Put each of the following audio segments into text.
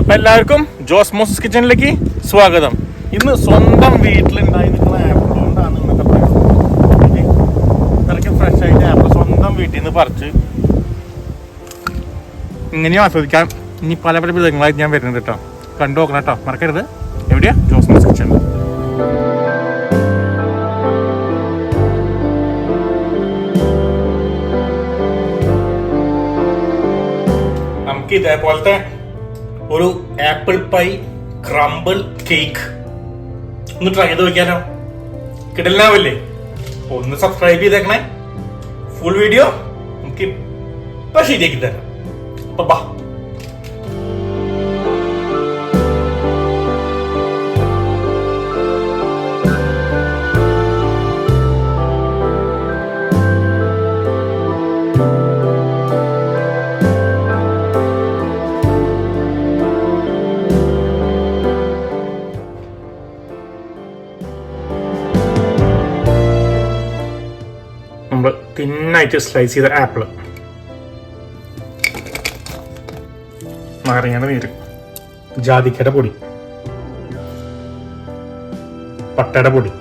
അപ്പം എല്ലാവർക്കും ജോസ്മോസ് കിച്ചണിലേക്ക് സ്വാഗതം. ഇന്ന് സ്വന്തം വീട്ടിലുണ്ടായി നിൽക്കുന്ന ആപ്പിൾ കൊണ്ടാണ് ഇന്നത്തെ പരിപാടി. ഇത്രയ്ക്ക് ഫ്രഷ് ആയിട്ട് ആപ്പിൾ സ്വന്തം വീട്ടിൽ നിന്ന് പറിച്ച് ഇങ്ങനെയും ആസ്വദിക്കാം. ഇനി പല പല വിധങ്ങളായിട്ട് ഞാൻ വരുന്നുണ്ട് കേട്ടോ. കണ്ടു നോക്കണം കേട്ടോ, മറക്കരുത്. എവിടെയാ? ജോസ്മോസ് കിച്ചൺ. നമുക്ക് ഇതേപോലത്തെ ഒരു ആപ്പിൾ പൈ ക്രംബിൾ കേക്ക് ഒന്ന് ട്രൈ ചെയ്ത് നോക്കിയാലോ? കിടലാവില്ലേ? ഒന്ന് സബ്സ്ക്രൈബ് ചെയ്തേക്കണേ. ഫുൾ വീഡിയോ നമുക്ക് ഇപ്പൊ ശരിയാക്കി തരാം. അപ്പൊ ബാ. നമ്മൾ തിന്നായിട്ട് സ്ലൈസ് ചെയ്ത ആപ്പിൾ, നാരങ്ങയുടെ നീര്, ജാതിക്കയുടെ പൊടി, പട്ടയുടെ പൊടി,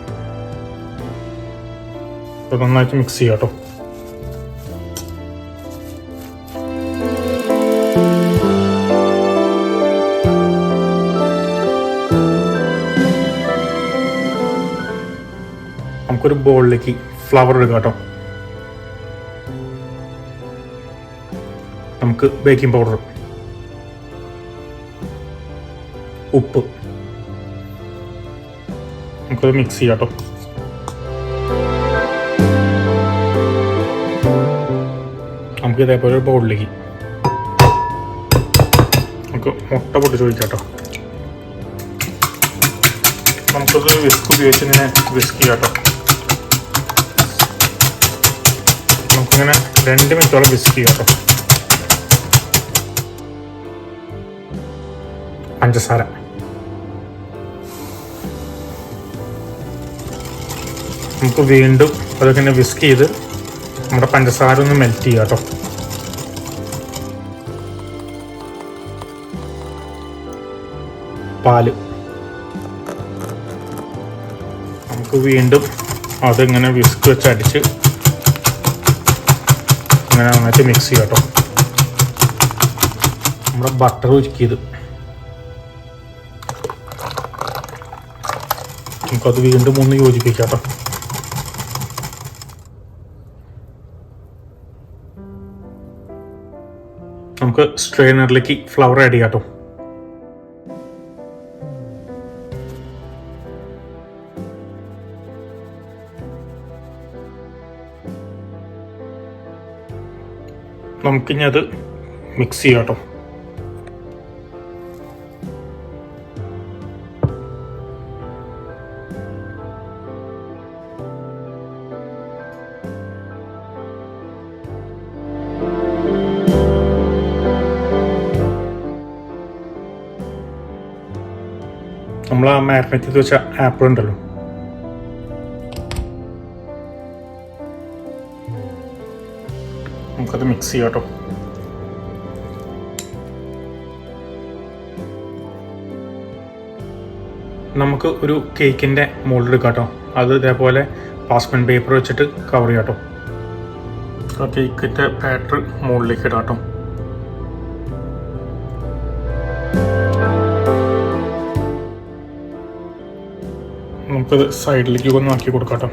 നന്നായിട്ട് മിക്സ് ചെയ്യാം കേട്ടോ. നമുക്കൊരു ബോളിലേക്ക് ഫ്ലവർ എടുക്കാം കേട്ടോ. നമുക്ക് ബേക്കിംഗ് പൗഡർ, ഉപ്പ്, നമുക്കത് മിക്സ് ചെയ്യാം കേട്ടോ. നമുക്ക് ഇതേപോലെ ഒരു ബൗളിലേക്ക് നമുക്ക് മുട്ട പൊട്ടിച്ച് ഒഴിക്കാം കേട്ടോ. നമുക്കത് വിസ്ക് ഉപയോഗിച്ച് ഇങ്ങനെ വിസ്ക് ചെയ്യാം കേട്ടോ. നമുക്കിങ്ങനെ 2 മിനിറ്റോളം വിസ്ക് ചെയ്യാം കേട്ടോ. പഞ്ചസാര, നമുക്ക് വീണ്ടും അതൊക്കെ ഇങ്ങനെ വിസ്ക് ചെയ്ത് നമ്മുടെ പഞ്ചസാര ഒന്ന് മെൽറ്റ് ചെയ്യാം കേട്ടോ. പാല്, നമുക്ക് വീണ്ടും അതിങ്ങനെ വിസ്ക് വെച്ച് അടിച്ച് അങ്ങനെ നന്നായിട്ട് മിക്സ് ചെയ്യാം കേട്ടോ. നമ്മുടെ ബട്ടർ ഉരുക്കിയത് നമുക്കത് വീണ്ടും ഒന്ന് യോജിപ്പിക്കാം കേട്ടോ. നമുക്ക് സ്ട്രെയിനറിലേക്ക് ഫ്ലവർ ആഡ് ചെയ്യാം കേട്ടോ. നമുക്കിനി അത് മിക്സ് ചെയ്യാം കേട്ടോ. നമ്മൾ ആ മാരിനേറ്റ് ചെയ്ത് വെച്ച ആപ്പിൾ ഉണ്ടല്ലോ, നമുക്കത് മിക്സ് ചെയ്യാം കേട്ടോ. നമുക്ക് ഒരു കേക്കിൻ്റെ മോൾഡ് എടുക്കാം കേട്ടോ. അത് ഇതേപോലെ പാസ്മെൻറ്റ് പേപ്പർ വെച്ചിട്ട് കവർ ചെയ്യാം കേട്ടോ. ആ കേക്കിൻ്റെ ബാറ്റർ മുകളിലേക്ക് ഇടാം കേട്ടോ. നമുക്കത് സൈഡിലേക്ക് ഒന്ന് ആക്കി കൊടുക്കാം കേട്ടോ.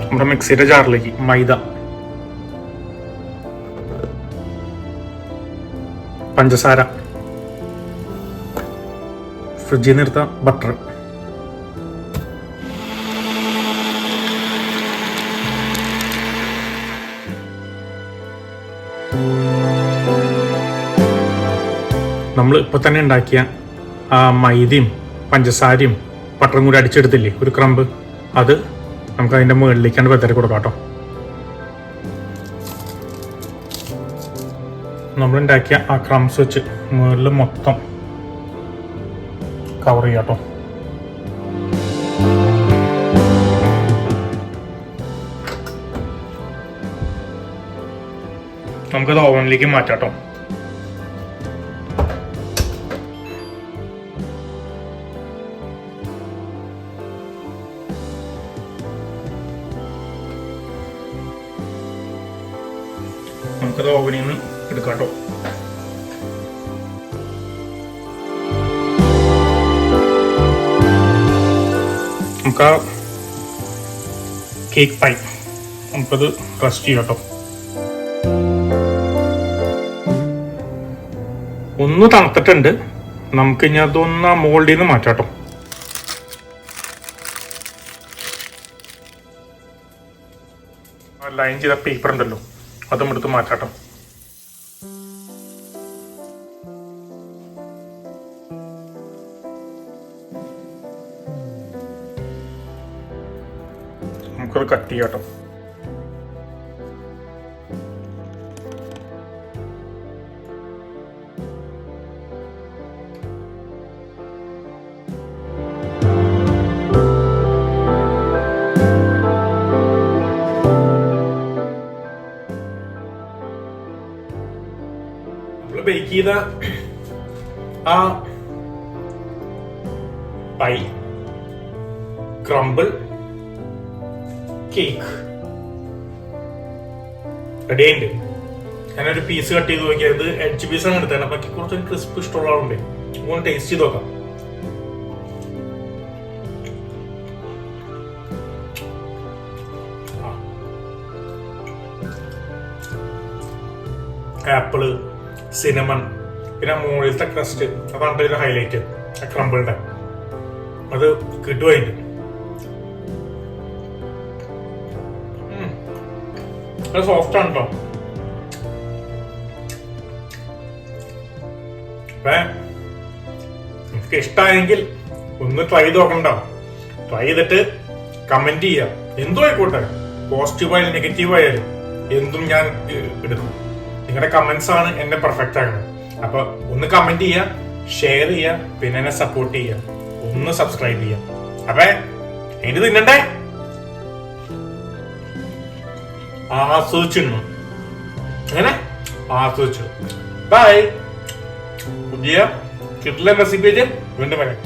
നമ്മുടെ മിക്സിയുടെ ജാറിലേക്ക് മൈദ, പഞ്ചസാര, ഫ്രിഡ്ജിൽ നിന്ന് എടുത്ത ബട്ടർ, നമ്മൾ ഇപ്പോൾ തന്നെ ഉണ്ടാക്കിയ ആ മൈദയും പഞ്ചസാരയും ബട്ടറും കൂടി അടിച്ചെടുത്തില്ലേ ഒരു ക്രംബ്, അത് നമുക്ക് അതിൻ്റെ മുകളിലേക്കാണ് വെതറി കൊടുക്കാം കേട്ടോ. നമ്മളുണ്ടാക്കിയ ആ ക്രംസ് വെച്ച് മുകളിൽ മൊത്തം കവർ ചെയ്യാട്ടോ. നമുക്കത് ഓവനിലേക്ക് മാറ്റാട്ടോ. നമുക്കത് ഓവനിൽ നിന്ന് എടുക്കാട്ടോ. നമുക്ക് ആ കേക്ക് പൈ നമുക്കത് റെസ്റ്റ് ചെയ്യാട്ടോ. ഒന്ന് തണുത്തിട്ടുണ്ട്. നമുക്ക് ഇനി അതൊന്ന് മോൾഡിൽ നിന്ന് മാറ്റാട്ടോ. ലൈൻ ചെയ്ത പേപ്പർ ഉണ്ടല്ലോ, അതും എടുത്ത് മാറ്റാട്ടോ. നമുക്കത് കട്ട് ചെയ്യാട്ടോ. ബേക്ക് ചെയ്ത ആ പൈ ക്രംബിൾ കേക്ക് റെഡിയുണ്ട്. ഞാനൊരു പീസ് കട്ട് ചെയ്ത് നോക്കിയാൽ ഇത് എഡ്ജ് പീസാണ് എടുത്തത്. അപ്പൊ കുറച്ച് ക്രിസ്പ് ഇഷ്ടമുള്ള ആളുണ്ട്, ഒന്ന് ടേസ്റ്റ് ചെയ്ത് നോക്കാം. ആപ്പിള്, സിനമൺ, പിന്നെ മുകളിലത്തെ ക്രസ്റ്റ്, അതാണ് ഇതിന്റെ ഹൈലൈറ്റ്. ആ ക്രംബിളിന്റെ അത് കിട്ടുവായിട്ട് അത് സോഫ്റ്റ് ആണ് കേട്ടോ. നിങ്ങൾക്ക് ഇഷ്ടമായെങ്കിൽ ഒന്ന് ട്രൈ ചെയ്ത് നോക്കണ്ട. ട്രൈ ചെയ്തിട്ട് കമന്റ് ചെയ്യാം. എന്തും ആയിക്കോട്ടെ, പോസിറ്റീവായാലും നെഗറ്റീവായാലും എന്തും ഞാൻ എടുക്കും. നിങ്ങളുടെ കമന്റ്സ് ആണ് എന്നെ പെർഫെക്റ്റ് ആക്കുന്നത്. അപ്പൊ ഒന്ന് കമന്റ് ചെയ്യാം, ഷെയർ ചെയ്യാം, പിന്നെ എന്നെ സപ്പോർട്ട് ചെയ്യാം, ഒന്ന് സബ്സ്ക്രൈബ് ചെയ്യാം. അപ്പൊ എനിക്ക് തിന്നണ്ടേ, ആസ്വദിച്ചു അങ്ങനെ ആസ്വദിച്ചു. ബൈ. പുതിയ കിട്ടില്ല റെസിപ്പി വീണ്ടും വരാം.